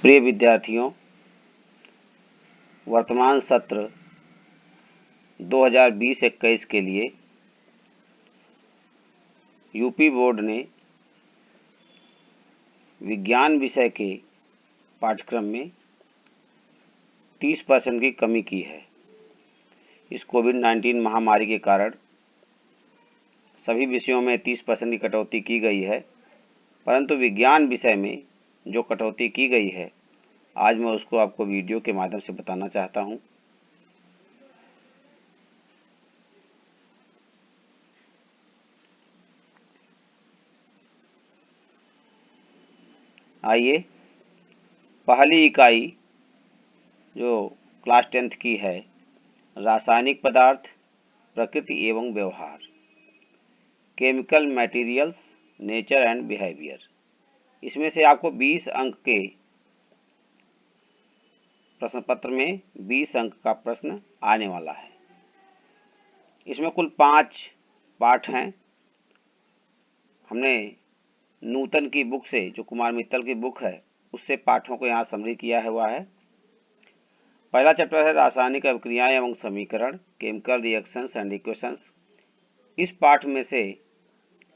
प्रिय विद्यार्थियों, वर्तमान सत्र 2020-21 के लिए यूपी बोर्ड ने विज्ञान विषय के पाठ्यक्रम में 30% की कमी की है। इस कोविड-19 महामारी के कारण सभी विषयों में 30% की कटौती की गई है, परंतु विज्ञान विषय में जो कटौती की गई है, आज मैं उसको आपको वीडियो के माध्यम से बताना चाहता हूं। आइए, पहली इकाई जो क्लास 10th की है, रासायनिक पदार्थ, प्रकृति एवं व्यवहार, chemical materials, nature and behaviour. इसमें से आपको 20 अंक के प्रश्न पत्र में 20 अंक का प्रश्न आने वाला है। इसमें कुल 5 पाठ हैं। हमने नूतन की बुक से, जो कुमार मित्तल की बुक है, उससे पाठों को यहाँ समरी किया हुआ है। पहला चैप्टर है रासायनिक अभिक्रियाएं एवं समीकरण, केमिकल रिएक्शंस एंड इक्वेशंस। इस पाठ में से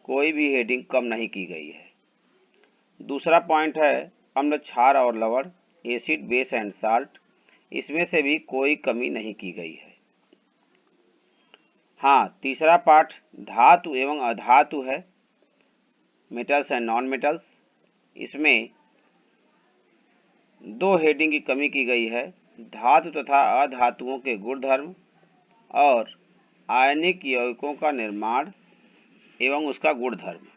कोई भी हेडिंग कम नहीं की गई है। दूसरा पॉइंट है अम्ल, क्षार और लवण, एसिड, बेस एंड साल्ट। इसमें से भी कोई कमी नहीं की गई है। हाँ, तीसरा पाठ धातु एवं अधातु है, मेटल्स एंड नॉन मेटल्स। इसमें 2 हेडिंग की कमी की गई है, धातु तथा अधातुओं के गुणधर्म और आयनिक यौगिकों का निर्माण एवं उसका गुणधर्म।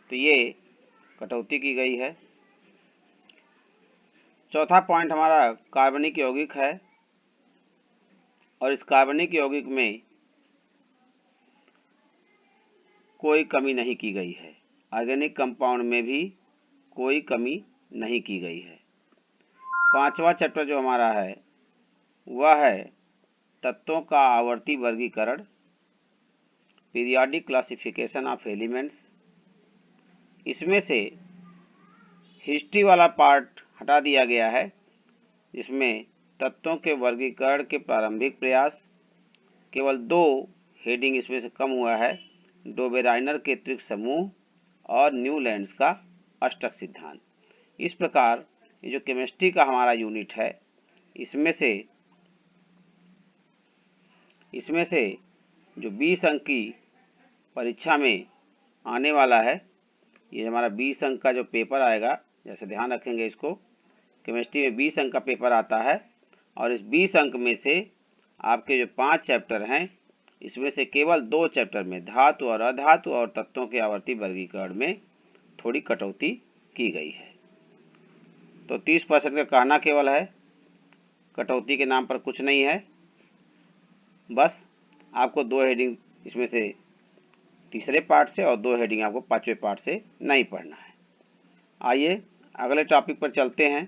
तो ये कटौती की गई है। चौथा पॉइंट हमारा कार्बनिक यौगिक है और इस कार्बनिक यौगिक में कोई कमी नहीं की गई है। ऑर्गेनिक कंपाउंड में भी कोई कमी नहीं की गई है। पांचवा चैप्टर जो हमारा है वह है तत्वों का आवर्ती वर्गीकरण, पीरियोडिक क्लासिफिकेशन ऑफ एलिमेंट्स। इसमें से हिस्ट्री वाला पार्ट हटा दिया गया है, जिसमें तत्वों के वर्गीकरण के प्रारंभिक प्रयास, केवल 2 हेडिंग इसमें से कम हुआ है, डोबेराइनर के त्रिक समूह और न्यूलैंड्स का अष्टक सिद्धांत। इस प्रकार ये जो केमिस्ट्री का हमारा यूनिट है, इसमें से जो 20 अंक की परीक्षा में आने वाला है, ये हमारा 20 अंक का जो पेपर आएगा, जैसे ध्यान रखेंगे इसको, केमिस्ट्री में 20 अंक का पेपर आता है और इस 20 अंक में से आपके जो 5 चैप्टर हैं, इसमें से केवल 2 चैप्टर में धातु और अधातु और तत्वों के आवर्ती वर्गीकरण में थोड़ी कटौती की गई है। तो 30% का कहना केवल है, कटौती के नाम पर कुछ नहीं है। बस आपको 2 हेडिंग इसमें से तीसरे पार्ट से और 2 हेडिंग आपको 5वें पार्ट से नहीं पढ़ना है। आइए अगले टॉपिक पर चलते हैं।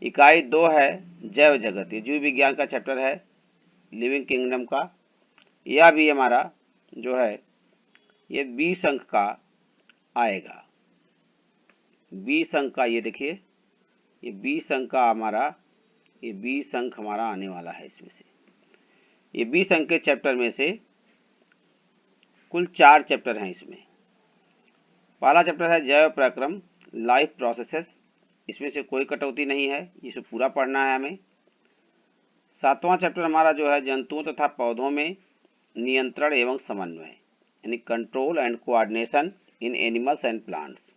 इकाई 2 है जैव जगत। ये जीव विज्ञान का चैप्टर है, लिविंग किंगडम का। यह भी हमारा जो है ये 20 अंक का आएगा। 20 अंक का, ये देखिए, ये 20 अंक का ये 20 अंक हमारा आने वाला है। इसमें से ये 20 अंक के चैप्टर में से कुल 4 चैप्टर हैं इसमें। पहला चैप्टर है जैव प्रक्रम, लाइफ प्रोसेसेस। इसमें से कोई कटौती नहीं है, इसे पूरा पढ़ना है हमें। 7वां चैप्टर हमारा जो है जंतुओं तथा पौधों में नियंत्रण एवं समन्वय, यानी control and coordination in animals and plants.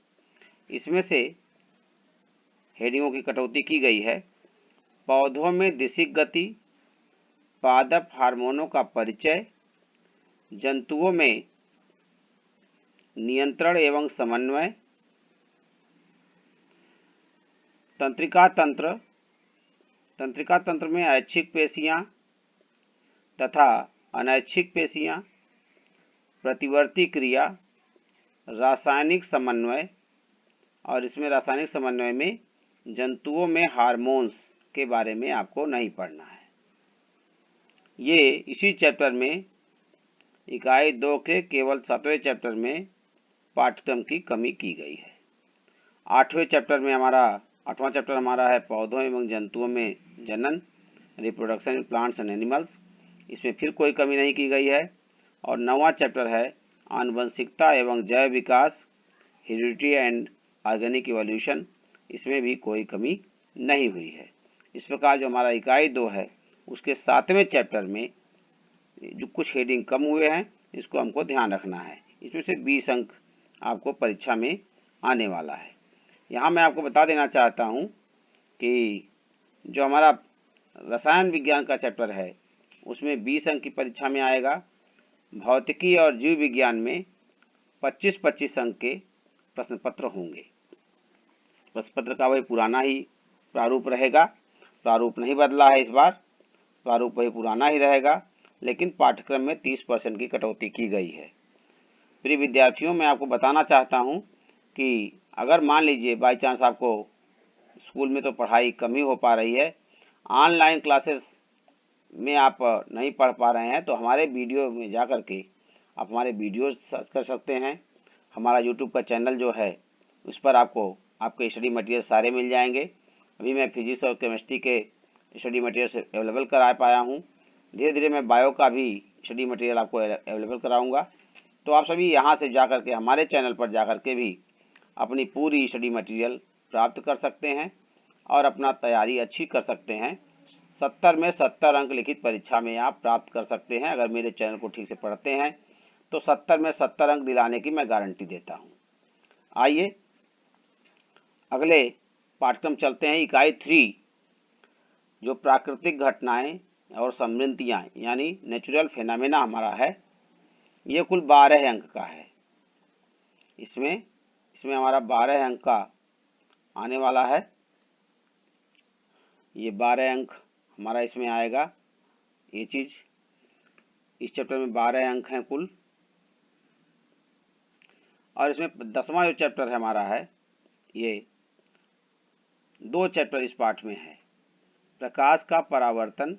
इसमें से हेडिंगों की कटौती की गई है। पौधों में दिशिक गति, पादप हार्मोनों का परिचय, जंतुओं में नियंत्रण एवं समन्वय, तंत्रिका तंत्र में ऐच्छिक पेशियां तथा अनैच्छिक पेशियां, प्रतिवर्ती क्रिया, रासायनिक समन्वय, और इसमें रासायनिक समन्वय में जंतुओं में हार्मोन्स के बारे में आपको नहीं पढ़ना है। ये इसी चैप्टर में इकाई 2 के केवल 7वें चैप्टर में पाठ्यक्रम की कमी की गई है। 8वें चैप्टर में हमारा 8वां चैप्टर हमारा है पौधों एवं जंतुओं में जनन, reproduction in plants and animals. इसमें फिर कोई कमी नहीं की गई है। और 9वां चैप्टर है आनुवंशिकता एवं जैव विकास, हेरिडिटी एंड ऑर्गेनिक इवोल्यूशन। इसमें भी कोई कमी नहीं हुई है। इस प्रकार जो हमारा इकाई 2 है उसके 7वें चैप्टर में जो कुछ हेडिंग कम हुए हैं इसको हमको ध्यान रखना है। इसमें से 20 अंक आपको परीक्षा में आने वाला है। यहाँ मैं आपको बता देना चाहता हूँ कि जो हमारा रसायन विज्ञान का चैप्टर है उसमें 20 अंक की परीक्षा में आएगा। भौतिकी और जीव विज्ञान में 25-25 अंक के प्रश्न पत्र होंगे। प्रश्न पत्र का वही पुराना ही प्रारूप रहेगा, प्रारूप नहीं बदला है इस बार, प्रारूप वही पुराना ही रहेगा, लेकिन पाठ्यक्रम में 30% की कटौती की गई है। प्रिय विद्यार्थियों, मैं आपको बताना चाहता हूं कि अगर मान लीजिए बाई चांस आपको स्कूल में तो पढ़ाई कम ही हो पा रही है, ऑनलाइन क्लासेस में आप नहीं पढ़ पा रहे हैं, तो हमारे वीडियो में जा कर के आप हमारे वीडियोस सर्च कर सकते हैं। हमारा यूट्यूब का चैनल जो है उस पर आपको आपके स्टडी मटेरियल सारे मिल जाएंगे। अभी मैं फिजिक्स और केमिस्ट्री के स्टडी मटेरियल अवेलेबल करा पाया हूँ। धीरे धीरे मैं बायो का भी स्टडी मटेरियल आपको अवेलेबल कराऊंगा। तो आप सभी यहाँ से जा कर के हमारे चैनल पर जा कर के भी अपनी पूरी स्टडी मटेरियल प्राप्त कर सकते हैं और अपना तैयारी अच्छी कर सकते हैं। 70 में 70 अंक लिखित परीक्षा में आप प्राप्त कर सकते हैं। अगर मेरे चैनल को ठीक से पढ़ते हैं तो 70 में 70 अंक दिलाने की मैं गारंटी देता हूँ। आइए अगले पाठ्यक्रम चलते हैं। इकाई 3 जो प्राकृतिक घटनाएं और समृद्धियाँ यानी नेचुरल फेनामेना हमारा है, ये कुल 12 अंक का है। इसमें हमारा 12 अंक का आने वाला है। ये 12 अंक हमारा इसमें आएगा। ये चीज़ इस चैप्टर में 12 अंक हैं कुल। और इसमें 10वां जो चैप्टर है हमारा है, ये 2 चैप्टर इस पाठ में है। प्रकाश का परावर्तन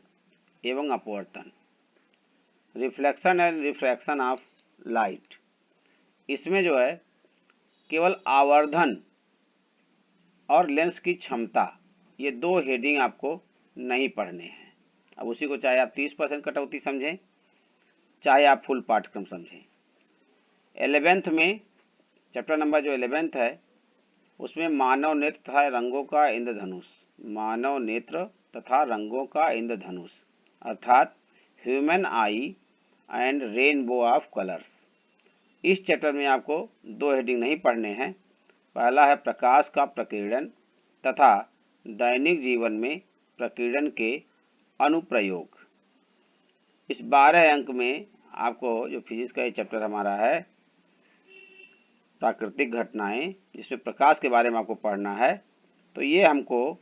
एवं अपवर्तन, reflection and refraction of light. इसमें जो है केवल आवर्धन और लेंस की क्षमता, ये 2 हेडिंग आपको नहीं पढ़ने हैं। अब उसी को चाहे आप 30% कटौती समझें, चाहे आप फुल पाठ्यक्रम समझें। 11th में चैप्टर नंबर जो 11th है उसमें मानव नेत्र तथा रंगों का इंद्रधनुष, मानव नेत्र तथा रंगों का इंद्रधनुष अर्थात human I and rainbow of colours. इस चैप्टर में आपको 2 हेडिंग नहीं पढ़ने हैं। पहला है प्रकाश का प्रकीर्णन तथा दैनिक जीवन में प्रकीर्णन के अनुप्रयोग। इस 12 अंक में आपको जो फिजिक्स का ये चैप्टर हमारा है प्राकृतिक घटनाएं, जिसमें प्रकाश के बारे में आपको पढ़ना है, तो ये हमको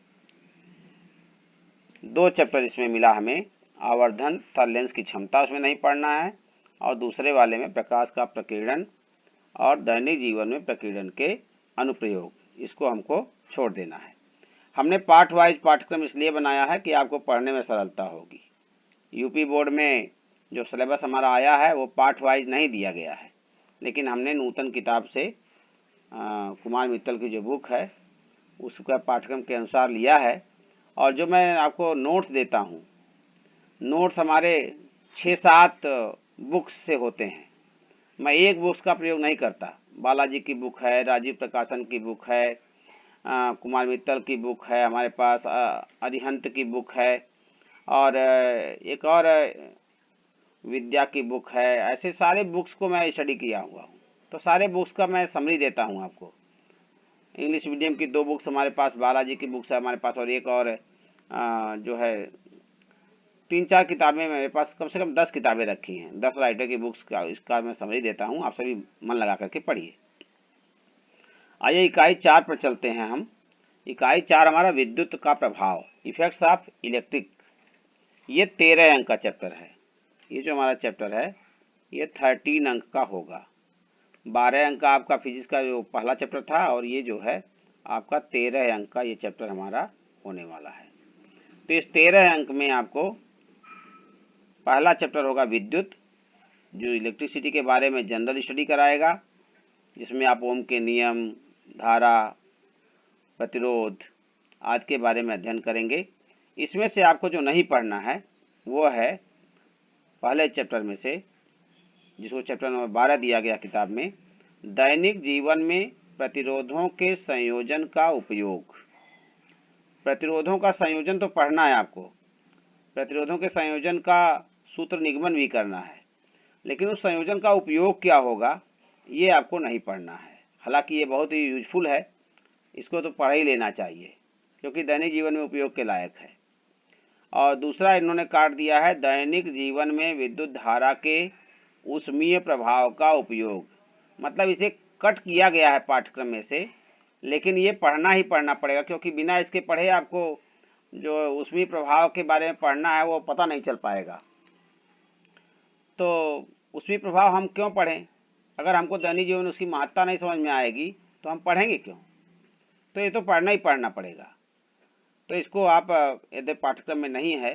2 चैप्टर इसमें मिला हमें। आवर्धन तथा लेंस की क्षमता उसमें नहीं पढ़ना है और दूसरे वाले में प्रकाश का प्रकीर्णन और दैनिक जीवन में प्रकीर्णन के अनुप्रयोग, इसको हमको छोड़ देना है। हमने पार्ट वाइज पाठ्यक्रम इसलिए बनाया है कि आपको पढ़ने में सरलता होगी। यूपी बोर्ड में जो सिलेबस हमारा आया है वो पार्ट वाइज नहीं दिया गया है, लेकिन हमने नूतन किताब से कुमार मित्तल की जो बुक है उसका पाठ्यक्रम के अनुसार लिया है। और जो मैं आपको नोट्स देता हूँ, नोट्स हमारे 6-7 बुक्स से होते हैं। मैं एक बुक्स का प्रयोग नहीं करता। बालाजी की बुक है, राजीव प्रकाशन की बुक है, कुमार मित्तल की बुक है, हमारे पास अरिहंत की बुक है और एक और विद्या की बुक है। ऐसे सारे बुक्स को मैं स्टडी किया हुआ हूँ, तो सारे बुक्स का मैं समरी देता हूँ आपको। इंग्लिश मीडियम की 2 बुक्स हमारे पास, बालाजी की बुक्स है हमारे पास, और एक और जो है 3-4 किताबें मेरे पास, कम से कम 10 किताबें रखी हैं, 10 राइटर की बुक्स का इसका मैं समरी देता हूँ। आप सभी मन लगा करके पढ़िए। आइए इकाई 4 पर चलते हैं हम। इकाई 4 हमारा विद्युत का प्रभाव, इफेक्ट्स ऑफ इलेक्ट्रिक। ये 13 अंक का चैप्टर है। ये जो हमारा चैप्टर है ये 13 अंक का होगा। 12 अंक का आपका फिजिक्स का जो पहला चैप्टर था और ये जो है आपका 13 अंक का ये चैप्टर हमारा होने वाला है। तो इस 13 अंक में आपको पहला चैप्टर होगा विद्युत, जो इलेक्ट्रिसिटी के बारे में जनरल स्टडी कराएगा, जिसमें आप ओम के नियम, धारा, प्रतिरोध, आज के बारे में अध्ययन करेंगे। इसमें से आपको जो नहीं पढ़ना है वो है पहले चैप्टर में से, जिसको चैप्टर नंबर 12 दिया गया किताब में, दैनिक जीवन में प्रतिरोधों के संयोजन का उपयोग। प्रतिरोधों का संयोजन तो पढ़ना है आपको, प्रतिरोधों के संयोजन का सूत्र निगमन भी करना है, लेकिन उस संयोजन का उपयोग क्या होगा ये आपको नहीं पढ़ना है। हालांकि ये बहुत ही यूजफुल है, इसको तो पढ़ ही लेना चाहिए क्योंकि दैनिक जीवन में उपयोग के लायक है। और दूसरा इन्होंने काट दिया है दैनिक जीवन में विद्युत धारा के ऊष्मीय प्रभाव का उपयोग। मतलब इसे कट किया गया है पाठ्यक्रम में से, लेकिन ये पढ़ना ही पढ़ना पड़ेगा क्योंकि बिना इसके पढ़े आपको जो ऊष्मीय प्रभाव के बारे में पढ़ना है वो पता नहीं चल पाएगा। तो ऊष्मीय प्रभाव हम क्यों पढ़ें? अगर हमको दैनिक जीवन में उसकी महत्ता नहीं समझ में आएगी तो हम पढ़ेंगे क्यों? तो ये तो पढ़ना ही पढ़ना पड़ेगा। तो इसको आप यदि पाठ्यक्रम में नहीं है,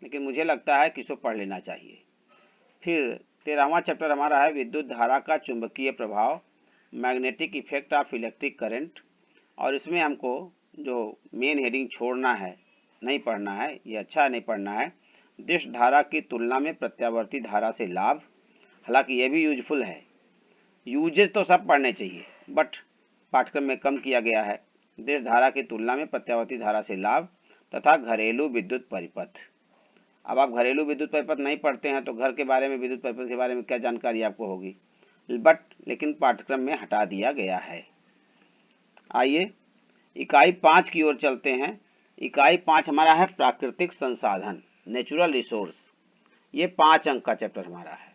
लेकिन मुझे लगता है कि इसको पढ़ लेना चाहिए। फिर 13वां चैप्टर हमारा है विद्युत धारा का चुंबकीय प्रभाव, magnetic effect of electric current. और इसमें हमको जो मेन हेडिंग छोड़ना है, नहीं पढ़ना है, ये अच्छा नहीं पढ़ना है, दिश धारा की तुलना में प्रत्यावर्ती धारा से लाभ। हालांकि ये भी यूजफुल है, यूजेज तो सब पढ़ने चाहिए बट पाठ्यक्रम में कम किया गया है। दिश धारा की तुलना में प्रत्यावर्ती धारा से लाभ तथा घरेलू विद्युत परिपथ। अब आप घरेलू विद्युत परिपथ नहीं पढ़ते हैं तो घर के बारे में, विद्युत परिपथ के बारे में क्या जानकारी आपको होगी, लेकिन पाठ्यक्रम में हटा दिया गया है। आइए इकाई 5 की ओर चलते हैं। इकाई 5 हमारा है प्राकृतिक संसाधन, नेचुरल रिसोर्स। ये 5 अंक का चैप्टर हमारा है।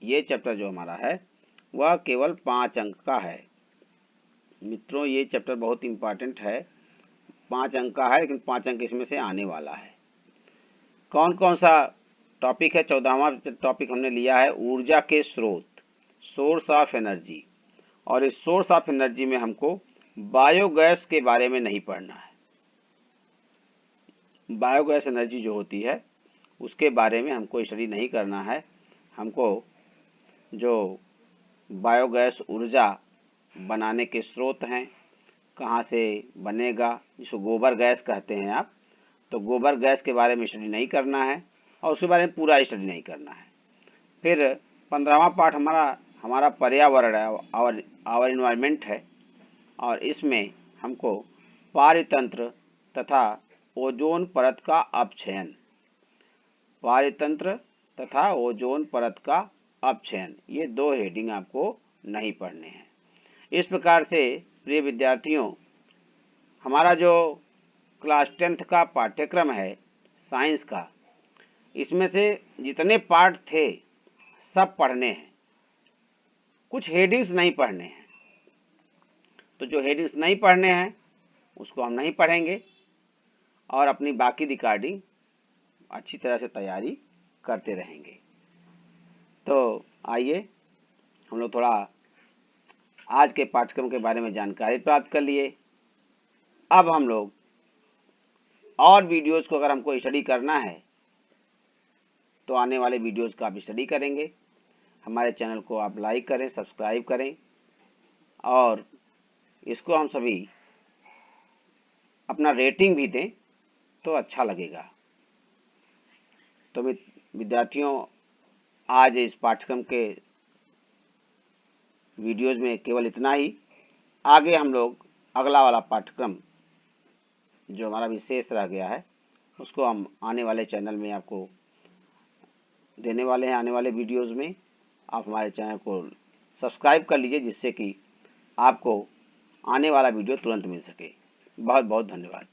ये चैप्टर जो हमारा है वह केवल 5 अंक का है। मित्रों ये चैप्टर बहुत इम्पॉर्टेंट है, 5 अंक का है, लेकिन 5 अंक इसमें से आने वाला है। कौन कौन सा टॉपिक है? 14वां टॉपिक हमने लिया है ऊर्जा के स्रोत, सोर्स ऑफ एनर्जी। और इस सोर्स ऑफ एनर्जी में हमको बायोगैस के बारे में नहीं पढ़ना है। बायोगैस एनर्जी जो होती है उसके बारे में हमको स्टडी नहीं करना है। हमको जो बायोगैस ऊर्जा बनाने के स्रोत हैं, कहाँ से बनेगा, जिसको गोबर गैस कहते हैं आप, तो गोबर गैस के बारे में स्टडी नहीं करना है और उसके बारे में पूरा स्टडी नहीं करना है। फिर 15वां पाठ हमारा पर्यावरण है, आवर इन्वायरमेंट है। और इसमें हमको पारतंत्र तथा ओजोन परत का अपक्षयन, पारतंत्र तथा ओजोन परत का अपक्षयन, ये 2 हेडिंग आपको नहीं पढ़ने हैं। इस प्रकार से प्रिय विद्यार्थियों, हमारा जो क्लास 10th का पाठ्यक्रम है साइंस का, इसमें से जितने पार्ट थे सब पढ़ने हैं, कुछ हेडिंग्स नहीं पढ़ने हैं। तो जो हेडिंग्स नहीं पढ़ने हैं उसको हम नहीं पढ़ेंगे और अपनी बाकी रिकॉर्डिंग अच्छी तरह से तैयारी करते रहेंगे। तो आइए हम लोग थोड़ा आज के पाठ्यक्रम के बारे में जानकारी प्राप्त कर लिए। अब हम लोग और वीडियोज़ को अगर हमको स्टडी करना है तो आने वाले वीडियोज़ का आप स्टडी करेंगे। हमारे चैनल को आप लाइक करें, सब्सक्राइब करें और इसको हम सभी अपना रेटिंग भी दें तो अच्छा लगेगा। तो विद्यार्थियों, आज इस पाठ्यक्रम के वीडियोज़ में केवल इतना ही। आगे हम लोग अगला वाला पाठ्यक्रम जो हमारा विशेष रह गया है उसको हम आने वाले चैनल में आपको देने वाले हैं। आने वाले वीडियोज़ में आप हमारे चैनल को सब्सक्राइब कर लीजिए जिससे कि आपको आने वाला वीडियो तुरंत मिल सके। बहुत बहुत धन्यवाद।